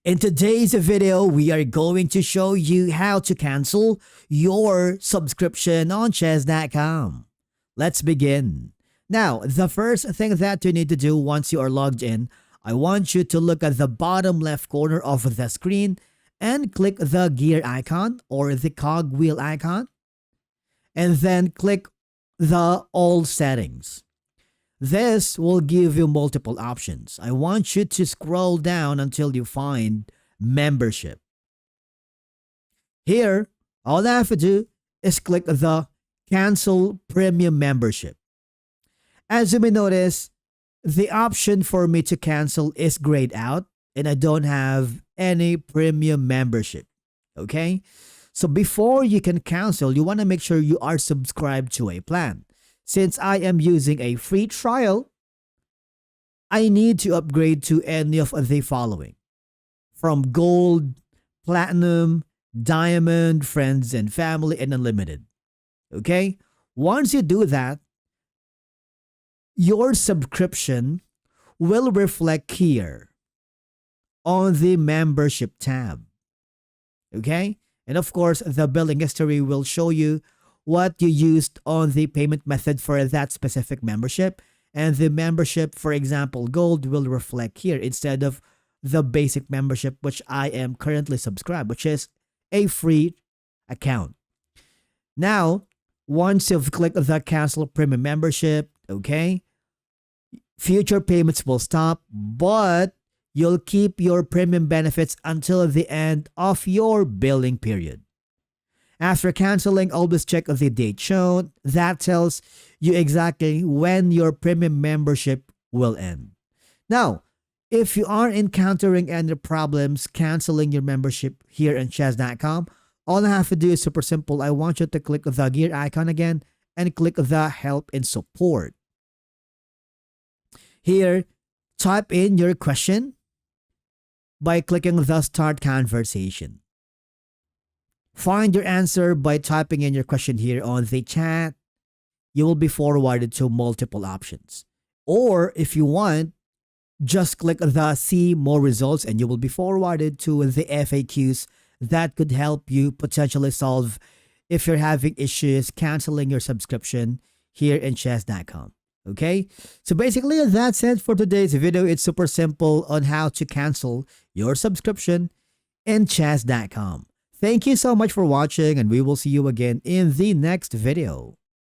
In today's video, we are going to show you how to cancel your subscription on chess.com. Let's begin. Now, the first thing that you need to do once you are logged in, I want you to look at the bottom left corner of the screen and click the gear icon or the cogwheel icon, and then click the all settings. This will give you multiple options. I want you to scroll down until you find membership. Here, all I have to do is click the cancel premium membership. As you may notice, the option for me to cancel is grayed out and I don't have any premium membership. Okay? So before you can cancel, you want to make sure you are subscribed to a plan. Since I am using a free trial, I need to upgrade to any of the following. From Gold, Platinum, Diamond, Friends and Family, and Unlimited. Okay? Once you do that, your subscription will reflect here on the membership tab. Okay? And of course, the billing history will show you what you used on the payment method for that specific membership. And the membership, for example, Gold, will reflect here instead of the basic membership, which I am currently subscribed, which is a free account. Now, once you've clicked the cancel premium membership, okay, future payments will stop, but you'll keep your premium benefits until the end of your billing period. After canceling, always check the date shown. That tells you exactly when your premium membership will end. Now, if you are encountering any problems canceling your membership here in chess.com, all I have to do is super simple. I want you to click the gear icon again and click the help and support. Here, type in your question by clicking the start conversation. Find your answer by typing in your question here on the chat. You will be forwarded to multiple options. Or if you want, just click the see more results and you will be forwarded to the FAQs that could help you potentially solve if you're having issues canceling your subscription here in chess.com. Okay, so basically that's it for today's video. It's super simple on how to cancel your subscription in chess.com. Thank you so much for watching and we will see you again in the next video.